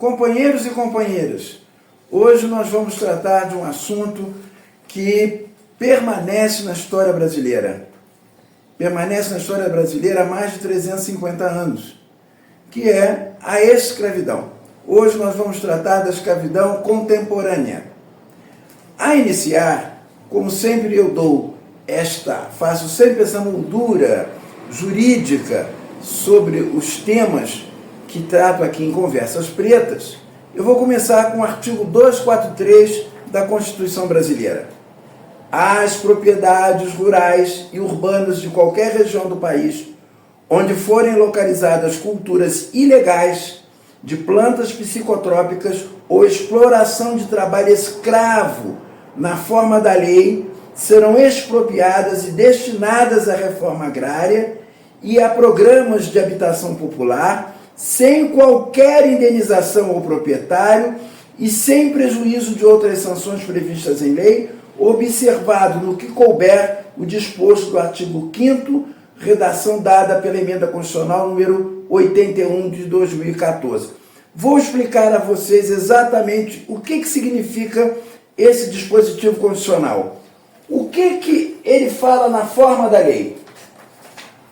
Companheiros e companheiras, hoje nós vamos tratar de um assunto que permanece na história brasileira. Permanece na história brasileira há mais de 350 anos, que é a escravidão. Hoje nós vamos tratar da escravidão contemporânea. A iniciar, como sempre eu faço sempre essa moldura jurídica sobre os temas que trato aqui em Conversas Pretas, eu vou começar com o artigo 243 da Constituição Brasileira. As propriedades rurais e urbanas de qualquer região do país, onde forem localizadas culturas ilegais de plantas psicotrópicas ou exploração de trabalho escravo na forma da lei, serão expropriadas e destinadas à reforma agrária e a programas de habitação popular, sem qualquer indenização ao proprietário e sem prejuízo de outras sanções previstas em lei, observado no que couber o disposto do artigo 5º, redação dada pela Emenda Constitucional número 81 de 2014. Vou explicar a vocês exatamente o que significa esse dispositivo constitucional. O que ele fala na forma da lei?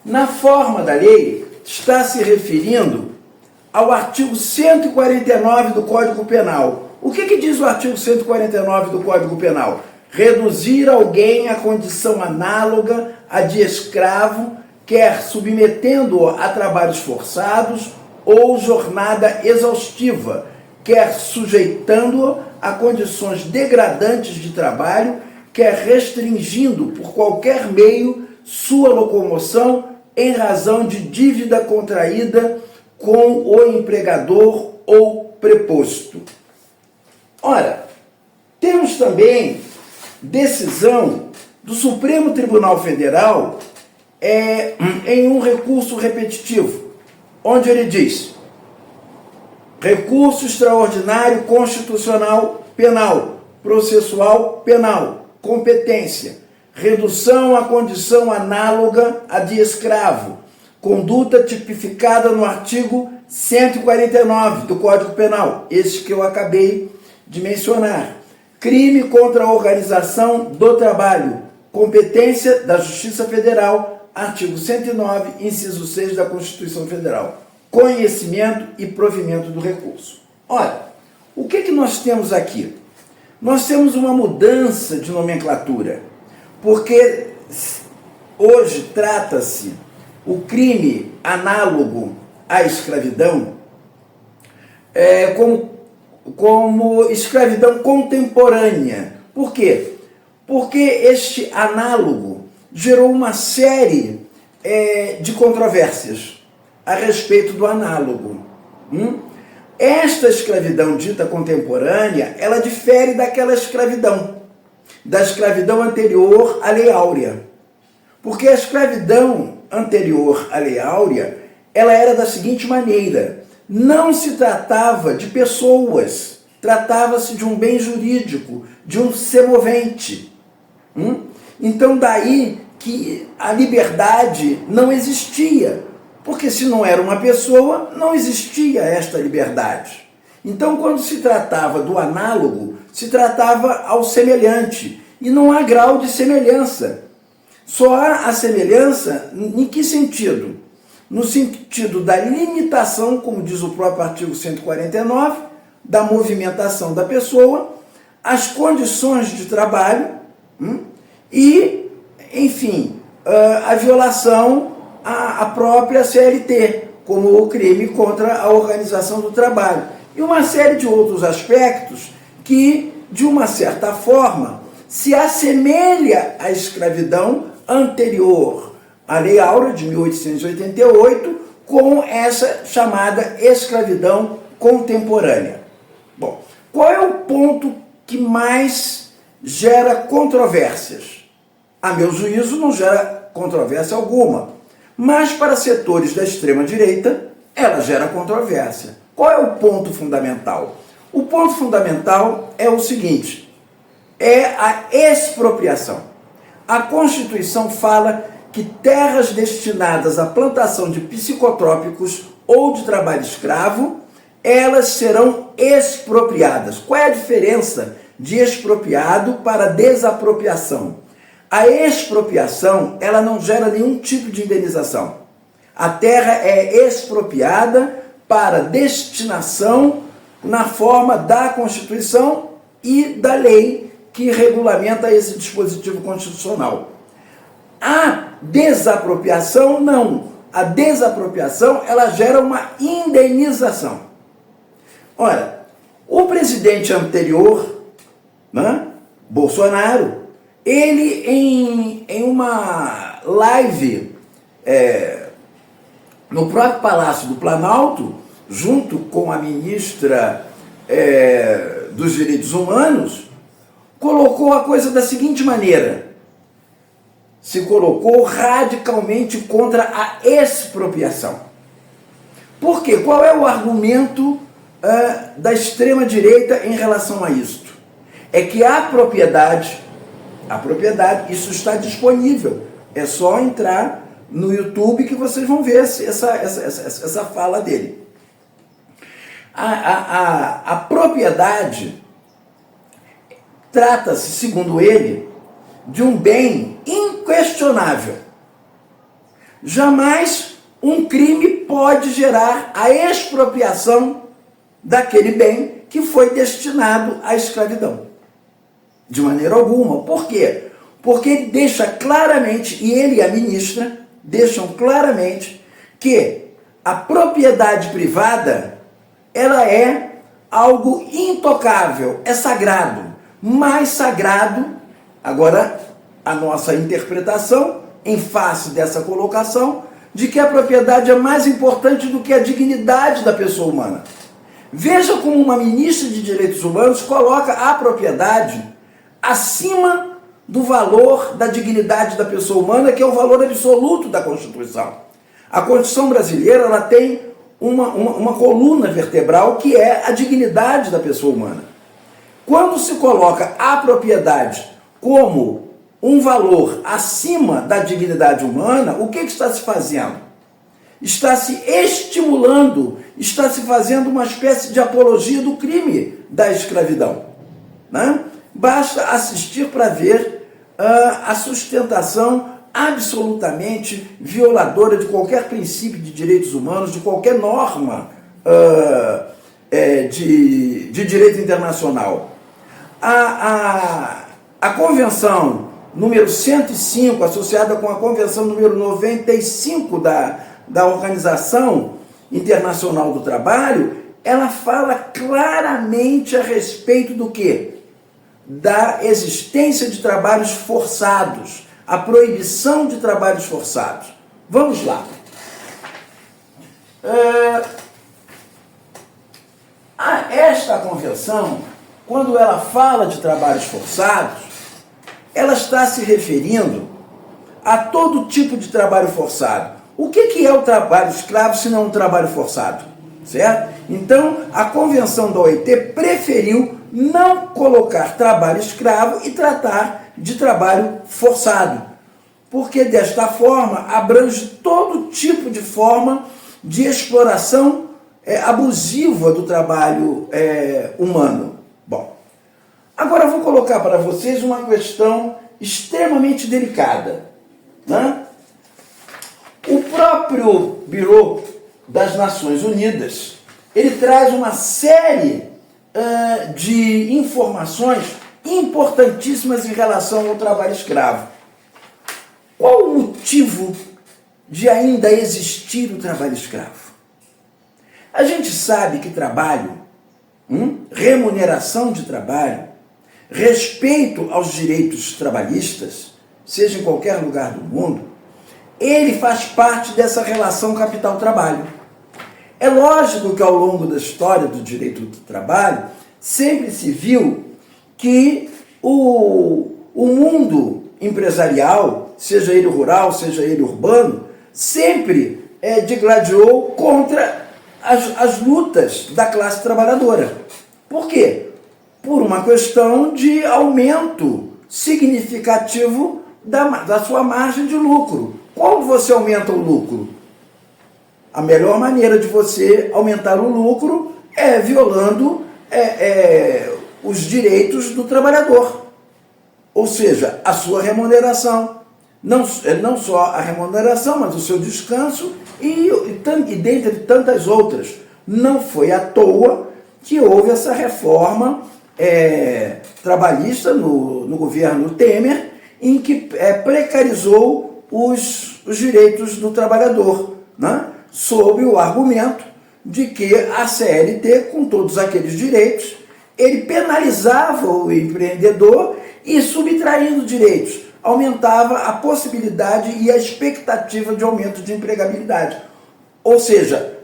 Na forma da lei, está se referindo ao artigo 149 do Código Penal. O que diz o artigo 149 do Código Penal? Reduzir alguém à condição análoga à de escravo, quer submetendo-o a trabalhos forçados ou jornada exaustiva, quer sujeitando-o a condições degradantes de trabalho, quer restringindo por qualquer meio sua locomoção em razão de dívida contraída com o empregador ou preposto. Ora, temos também decisão do Supremo Tribunal Federal em um recurso repetitivo, onde ele diz: recurso extraordinário constitucional penal, processual penal, competência, redução à condição análoga à de escravo, conduta tipificada no artigo 149 do Código Penal, esse que eu acabei de mencionar. Crime contra a organização do trabalho, competência da Justiça Federal, artigo 109, inciso 6 da Constituição Federal. Conhecimento e provimento do recurso. Ora, o que nós temos aqui? Nós temos uma mudança de nomenclatura, porque hoje trata-se o crime análogo à escravidão como escravidão contemporânea. Por quê? Porque este análogo gerou uma série de controvérsias a respeito do análogo. Esta escravidão dita contemporânea, ela difere daquela da escravidão anterior à Lei Áurea. Porque a escravidão anterior à Lei Áurea, ela era da seguinte maneira: não se tratava de pessoas, tratava-se de um bem jurídico, de um semovente. Então daí que a liberdade não existia, porque se não era uma pessoa, não existia esta liberdade. Então quando se tratava do análogo, se tratava ao semelhante, e não há grau de semelhança. Só há a semelhança em que sentido? No sentido da limitação, como diz o próprio artigo 149, da movimentação da pessoa, as condições de trabalho e, enfim, a violação à própria CLT, como o crime contra a organização do trabalho. E uma série de outros aspectos que, de uma certa forma, se assemelha à escravidão anterior à Lei Áurea de 1888, com essa chamada escravidão contemporânea. Bom, qual é o ponto que mais gera controvérsias? A meu juízo, não gera controvérsia alguma, mas para setores da extrema-direita, ela gera controvérsia. Qual é o ponto fundamental? O ponto fundamental é o seguinte: é a expropriação. A Constituição fala que terras destinadas à plantação de psicotrópicos ou de trabalho escravo elas serão expropriadas. Qual é a diferença de expropriado para desapropriação? A expropriação, ela não gera nenhum tipo de indenização. A terra é expropriada para destinação na forma da Constituição e da lei que regulamenta esse dispositivo constitucional. A desapropriação, não. A desapropriação, ela gera uma indenização. Ora, o presidente anterior, né, Bolsonaro, ele em uma live no próprio Palácio do Planalto, junto com a ministra dos Direitos Humanos, colocou a coisa da seguinte maneira: se colocou radicalmente contra a expropriação. Por quê? Qual é o argumento da extrema-direita em relação a isto? É que a propriedade, isso está disponível. É só entrar no YouTube que vocês vão ver essa fala dele. A propriedade trata-se, segundo ele, de um bem inquestionável. Jamais um crime pode gerar a expropriação daquele bem que foi destinado à escravidão. De maneira alguma. Por quê? Porque ele deixa claramente, e ele e a ministra deixam claramente, que a propriedade privada, ela é algo intocável, é sagrado. Mais sagrado, agora a nossa interpretação, em face dessa colocação, de que a propriedade é mais importante do que a dignidade da pessoa humana. Veja como uma ministra de Direitos Humanos coloca a propriedade acima do valor da dignidade da pessoa humana, que é o valor absoluto da Constituição. A Constituição brasileira, ela tem uma coluna vertebral que é a dignidade da pessoa humana. Quando se coloca a propriedade como um valor acima da dignidade humana, o que está se fazendo? Está se estimulando, está se fazendo uma espécie de apologia do crime da escravidão, né? Basta assistir para ver a sustentação absolutamente violadora de qualquer princípio de direitos humanos, de qualquer norma de direito internacional. A Convenção número 105, associada com a Convenção número 95 da Organização Internacional do Trabalho, ela fala claramente a respeito do quê? Da existência de trabalhos forçados, a proibição de trabalhos forçados. Vamos lá. Esta convenção, quando ela fala de trabalhos forçados, ela está se referindo a todo tipo de trabalho forçado. O que é o trabalho escravo se não um trabalho forçado? Certo? Então, a Convenção da OIT preferiu não colocar trabalho escravo e tratar de trabalho forçado, porque desta forma abrange todo tipo de forma de exploração abusiva do trabalho humano. Bom, agora eu vou colocar para vocês uma questão extremamente delicada, né? O próprio Bureau das Nações Unidas, ele traz uma série de informações importantíssimas em relação ao trabalho escravo. Qual o motivo de ainda existir o trabalho escravo? A gente sabe que trabalho, remuneração de trabalho, respeito aos direitos trabalhistas, seja em qualquer lugar do mundo, ele faz parte dessa relação capital-trabalho. É lógico que ao longo da história do direito do trabalho, sempre se viu que o mundo empresarial, seja ele rural, seja ele urbano, sempre digladiou contra as lutas da classe trabalhadora. Por quê? Por uma questão de aumento significativo da sua margem de lucro. Como você aumenta o lucro? A melhor maneira de você aumentar o lucro violando os direitos do trabalhador, ou seja, a sua remuneração, não só a remuneração, mas o seu descanso e dentre tantas outras. Não foi à toa que houve essa reforma trabalhista no governo Temer, em que precarizou os direitos do trabalhador, né? Sob o argumento de que a CLT, com todos aqueles direitos, ele penalizava o empreendedor e, subtraindo direitos, aumentava a possibilidade e a expectativa de aumento de empregabilidade. Ou seja,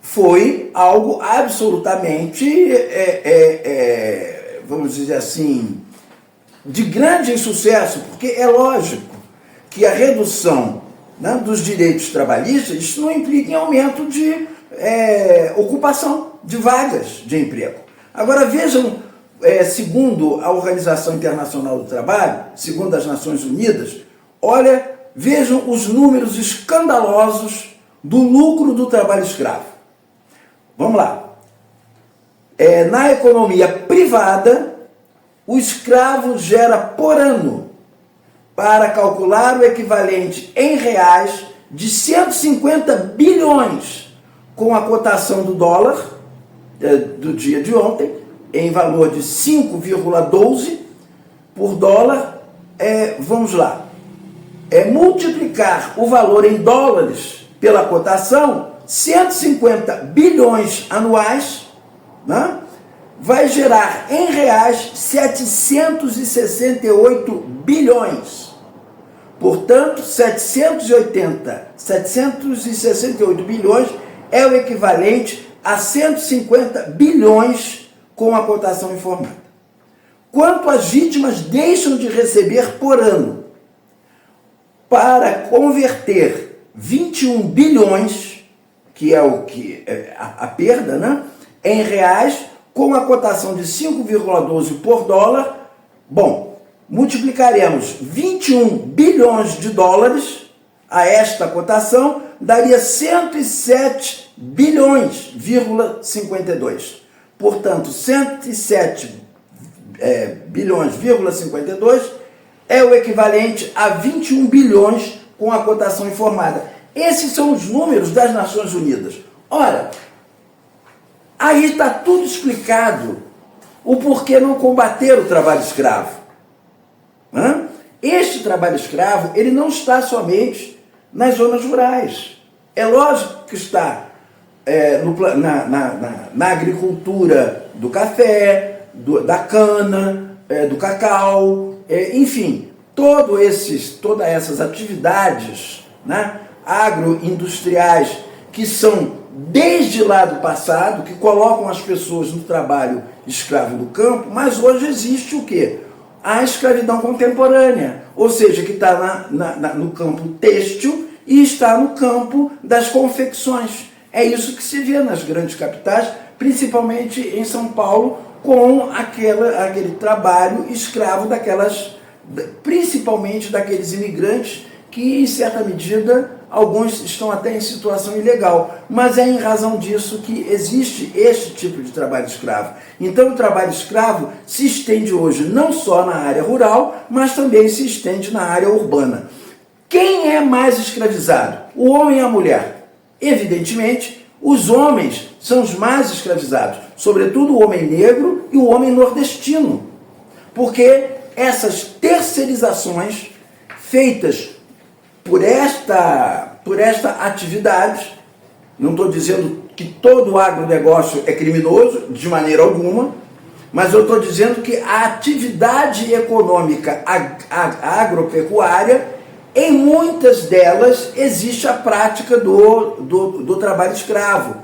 foi algo absolutamente, vamos dizer assim, de grande insucesso, porque é lógico que a redução, né, dos direitos trabalhistas, isso não implica em aumento de ocupação de vagas de emprego. Agora vejam, segundo a Organização Internacional do Trabalho, segundo as Nações Unidas, vejam os números escandalosos do lucro do trabalho escravo. Vamos lá. Na economia privada, o escravo gera por ano, para calcular o equivalente em reais, de 150 bilhões, com a cotação do dólar do dia de ontem, em valor de 5,12 por dólar. Vamos lá. Multiplicar o valor em dólares pela cotação, 150 bilhões anuais, né? Vai gerar em reais 768 bilhões. Portanto, 768 bilhões é o equivalente a 150 bilhões com a cotação informada. Quanto as vítimas deixam de receber por ano? Para converter 21 bilhões, que é a perda, né, em reais, com a cotação de 5,12 por dólar, multiplicaremos 21 bilhões de dólares a esta cotação, daria 107 bilhões,52. Portanto, 107 bilhões,52 é o equivalente a 21 bilhões com a cotação informada. Esses são os números das Nações Unidas. Ora, aí está tudo explicado o porquê não combater o trabalho escravo. Este trabalho escravo, ele não está somente nas zonas rurais. É lógico que está na agricultura do café, da cana, do cacau, enfim, todas essas atividades, né, agroindustriais, que são desde lá do passado, que colocam as pessoas no trabalho escravo do campo, mas hoje existe o quê? A escravidão contemporânea, ou seja, que está no campo têxtil e está no campo das confecções. É isso que se vê nas grandes capitais, principalmente em São Paulo, com aquele trabalho escravo principalmente daqueles imigrantes que, em certa medida, alguns estão até em situação ilegal, mas é em razão disso que existe este tipo de trabalho escravo. Então o trabalho escravo se estende hoje não só na área rural, mas também se estende na área urbana. Quem é mais escravizado? O homem e a mulher? Evidentemente, os homens são os mais escravizados, sobretudo o homem negro e o homem nordestino, porque essas terceirizações feitas por esta atividade, não estou dizendo que todo o agronegócio é criminoso, de maneira alguma, mas eu estou dizendo que a atividade econômica agropecuária, em muitas delas existe a prática do trabalho escravo.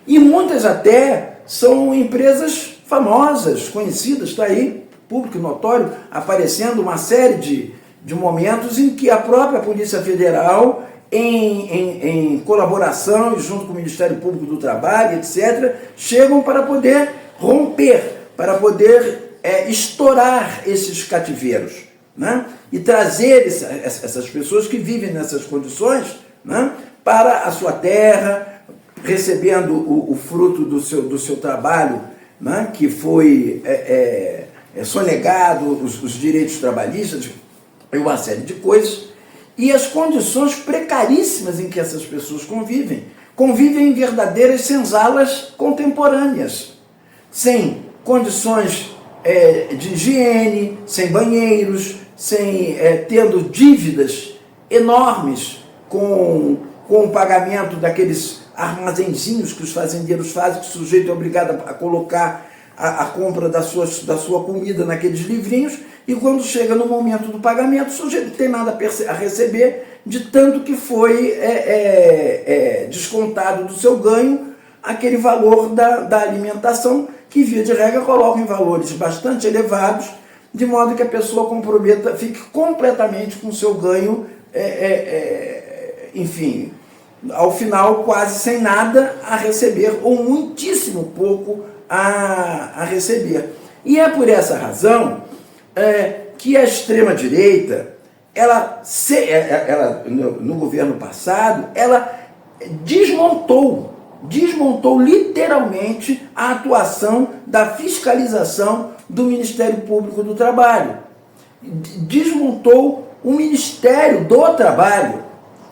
E muitas até são empresas famosas, conhecidas, está aí, público e notório, aparecendo uma série de momentos em que a própria Polícia Federal, em colaboração e junto com o Ministério Público do Trabalho, etc., chegam para poder romper, para poder estourar esses cativeiros, né? E trazer essas pessoas que vivem nessas condições, né, para a sua terra, recebendo o fruto do seu trabalho, né, que foi sonegado, os direitos trabalhistas e uma série de coisas, e as condições precaríssimas em que essas pessoas convivem em verdadeiras senzalas contemporâneas, sem condições de higiene, sem banheiros, tendo dívidas enormes com o pagamento daqueles armazenzinhos que os fazendeiros fazem, que o sujeito é obrigado a colocar a compra da sua comida naqueles livrinhos, e quando chega no momento do pagamento, o sujeito não tem nada a receber, de tanto que foi descontado do seu ganho aquele valor da alimentação, que via de regra coloca em valores bastante elevados, de modo que a pessoa fique completamente com o seu ganho, enfim, ao final quase sem nada a receber, ou muitíssimo pouco a receber. E é por essa razão que a extrema-direita, ela, no governo passado, ela desmontou literalmente a atuação da fiscalização do Ministério Público do Trabalho. Desmontou o Ministério do Trabalho.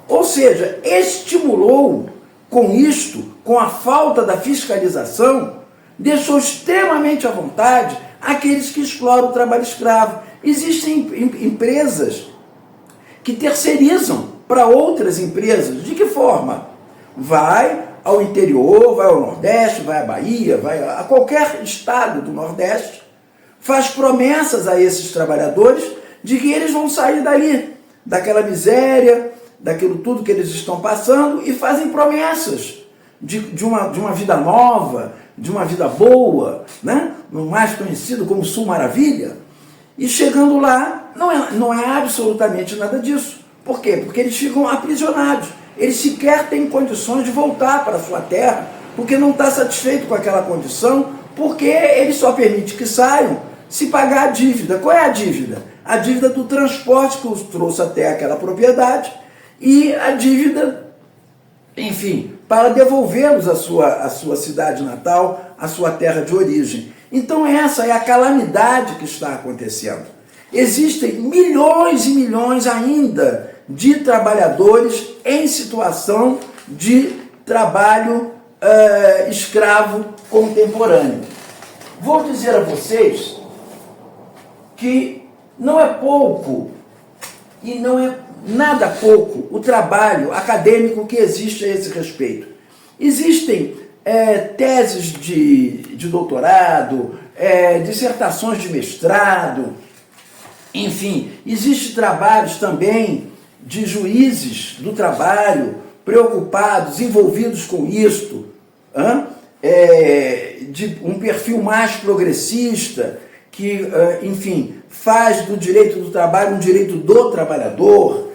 Ou seja, estimulou com isto, com a falta da fiscalização, deixou extremamente à vontade aqueles que exploram o trabalho escravo. Existem empresas que terceirizam para outras empresas. De que forma? Vai ao interior, vai ao Nordeste, vai à Bahia, vai a qualquer estado do Nordeste, faz promessas a esses trabalhadores de que eles vão sair dali, daquela miséria, daquilo tudo que eles estão passando, e fazem promessas de uma vida nova, de uma vida boa, né? No mais conhecido como Sul Maravilha. E chegando lá, não é absolutamente nada disso. Por quê? Porque eles ficam aprisionados. Eles sequer têm condições de voltar para a sua terra, porque não está satisfeito com aquela condição, porque ele só permite que saiam se pagar a dívida. Qual é a dívida? A dívida do transporte que os trouxe até aquela propriedade, e a dívida, enfim, para devolvê-los à sua cidade natal, à sua terra de origem. Então essa é a calamidade que está acontecendo. Existem milhões e milhões ainda de trabalhadores em situação de trabalho escravo contemporâneo. Vou dizer a vocês que não é pouco, e não é nada pouco, o trabalho acadêmico que existe a esse respeito. Existem teses de doutorado, dissertações de mestrado, enfim, existem trabalhos também de juízes do trabalho preocupados, envolvidos com isto, de um perfil mais progressista, que, enfim, faz do direito do trabalho um direito do trabalhador,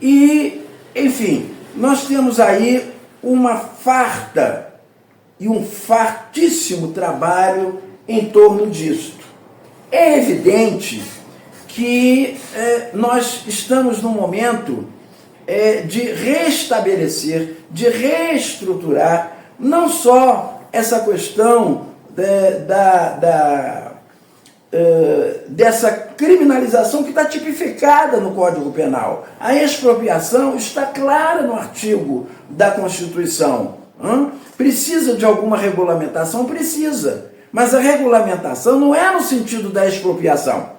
e, enfim, nós temos aí uma farta e um fartíssimo trabalho em torno disto. É evidente que nós estamos num momento de restabelecer, de reestruturar, não só essa questão dessa criminalização que está tipificada no Código Penal. A expropriação está clara no artigo da Constituição. Precisa de alguma regulamentação? Precisa. Mas a regulamentação não é no sentido da expropriação.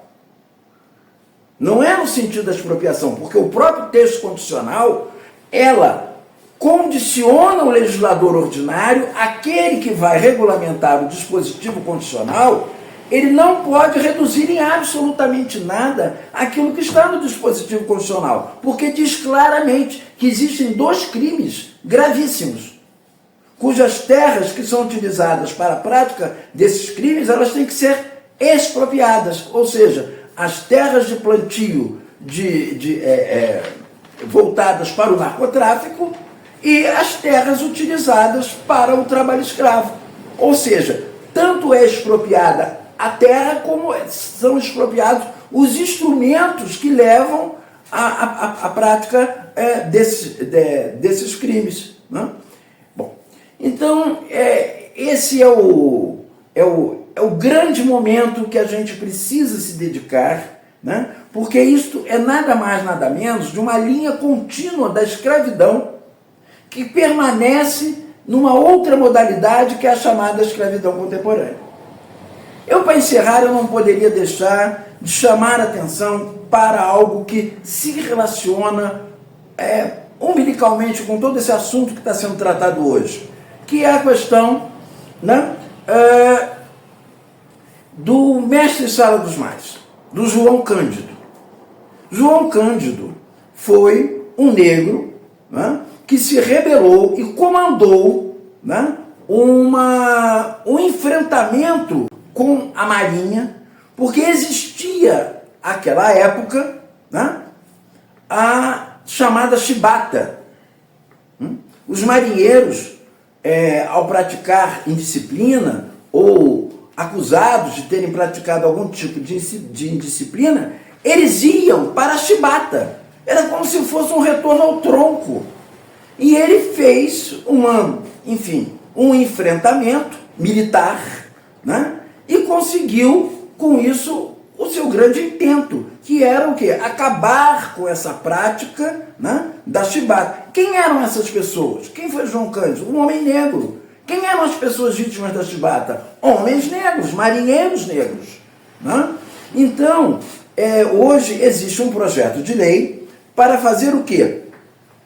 Não é no sentido da expropriação, porque o próprio texto constitucional, ela condiciona o legislador ordinário, aquele que vai regulamentar o dispositivo constitucional, ele não pode reduzir em absolutamente nada aquilo que está no dispositivo constitucional, porque diz claramente que existem dois crimes gravíssimos, cujas terras que são utilizadas para a prática desses crimes, elas têm que ser expropriadas, ou seja, as terras de plantio voltadas para o narcotráfico e as terras utilizadas para o trabalho escravo. Ou seja, tanto é expropriada a terra como são expropriados os instrumentos que levam à prática desses crimes. Né? Bom, então, esse é o grande momento que a gente precisa se dedicar, né? Porque isto é nada mais, nada menos de uma linha contínua da escravidão que permanece numa outra modalidade que é a chamada escravidão contemporânea. Para encerrar, eu não poderia deixar de chamar a atenção para algo que se relaciona umbilicalmente com todo esse assunto que está sendo tratado hoje, que é a questão, né, do mestre Sala dos Mais, do João Cândido. João Cândido foi um negro, né, que se rebelou e comandou, né, um enfrentamento com a Marinha, porque existia, naquela época, né, a chamada chibata. Os marinheiros, ao praticar indisciplina ou acusados de terem praticado algum tipo de indisciplina, eles iam para a chibata. Era como se fosse um retorno ao tronco. E ele fez um enfrentamento militar, né? E conseguiu, com isso, o seu grande intento, que era o quê? Acabar com essa prática, né, da chibata. Quem eram essas pessoas? Quem foi João Cândido? Um homem negro. Quem eram as pessoas vítimas da chibata? Homens negros, marinheiros negros. Né? Então, hoje existe um projeto de lei para fazer o quê?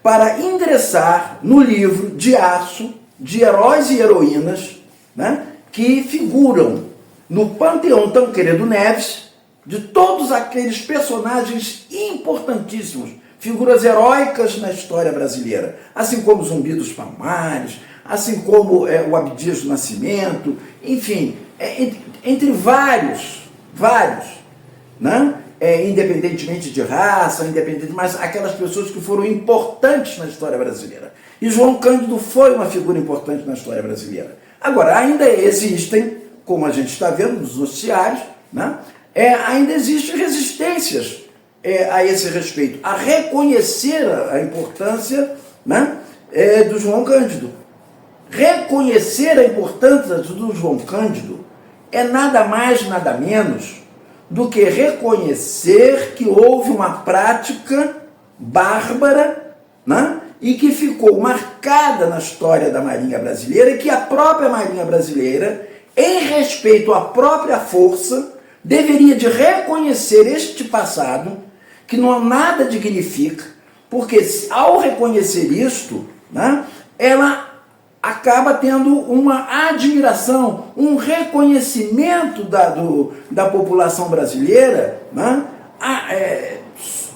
Para ingressar no livro de aço de heróis e heroínas, né, que figuram no Panteão Tancredo Neves, de todos aqueles personagens importantíssimos, figuras heróicas na história brasileira, assim como Zumbi dos Palmares, assim como o Abdias do Nascimento, enfim, entre vários, né? Independentemente de raça, mas aquelas pessoas que foram importantes na história brasileira. E João Cândido foi uma figura importante na história brasileira. Agora, ainda existem, como a gente está vendo nos noticiários, né? Ainda existem resistências a esse respeito, a reconhecer a importância, né, do João Cândido. Reconhecer a importância do João Cândido é nada mais, nada menos do que reconhecer que houve uma prática bárbara, né, e que ficou marcada na história da Marinha Brasileira, e que a própria Marinha Brasileira, em respeito à própria força, deveria de reconhecer este passado, que não nada dignifica, porque ao reconhecer isto, né, ela acaba tendo uma admiração, um reconhecimento da população brasileira, né,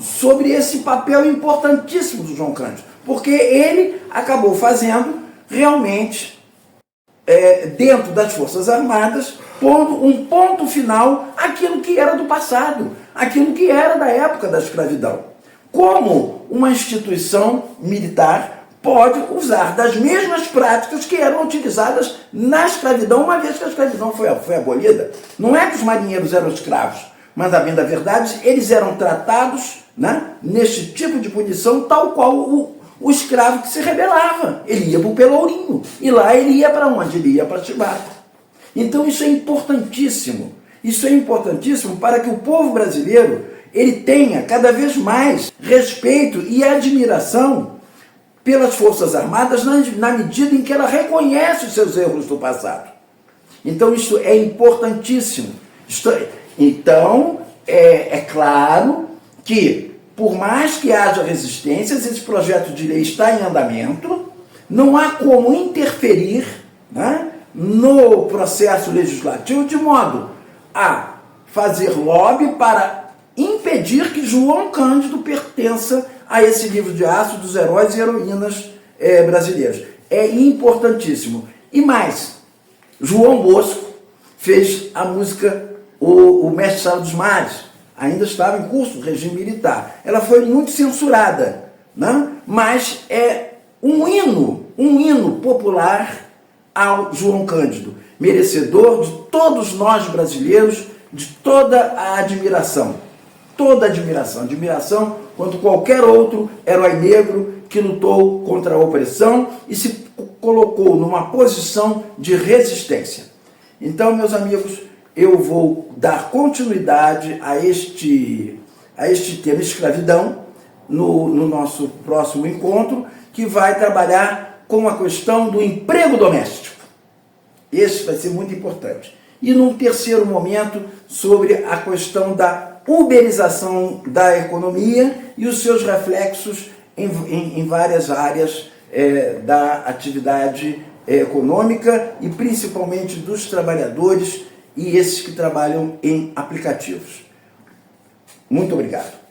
sobre esse papel importantíssimo do João Cândido, porque ele acabou fazendo realmente, dentro das Forças Armadas, pondo um ponto final àquilo que era do passado, aquilo que era da época da escravidão. Como uma instituição militar pode usar das mesmas práticas que eram utilizadas na escravidão, uma vez que a escravidão foi abolida. Não é que os marinheiros eram escravos, mas, a bem da verdade, eles eram tratados, né, neste tipo de punição, tal qual o escravo que se rebelava. Ele ia para o Pelourinho, e lá ele ia para onde? Ele ia para a chibata. Então isso é importantíssimo. Isso é importantíssimo para que o povo brasileiro ele tenha cada vez mais respeito e admiração pelas Forças Armadas na medida em que ela reconhece os seus erros do passado. Então isso é importantíssimo. Então, é claro que, por mais que haja resistências, esse projeto de lei está em andamento, não há como interferir, né, no processo legislativo de modo a fazer lobby para impedir que João Cândido pertença a esse livro de aço dos heróis e heroínas brasileiros. É importantíssimo. E mais, João Bosco fez a música O Mestre Sala dos Mares, ainda estava em curso do regime militar. Ela foi muito censurada, né? Mas é um hino popular ao João Cândido, merecedor de todos nós brasileiros, de toda a admiração. toda admiração quanto qualquer outro herói negro que lutou contra a opressão e se colocou numa posição de resistência. Então, meus amigos, eu vou dar continuidade a este tema escravidão no nosso próximo encontro, que vai trabalhar com a questão do emprego doméstico. Esse vai ser muito importante. E num terceiro momento, sobre a questão da uberização da economia e os seus reflexos em várias áreas da atividade econômica e principalmente dos trabalhadores e esses que trabalham em aplicativos. Muito obrigado.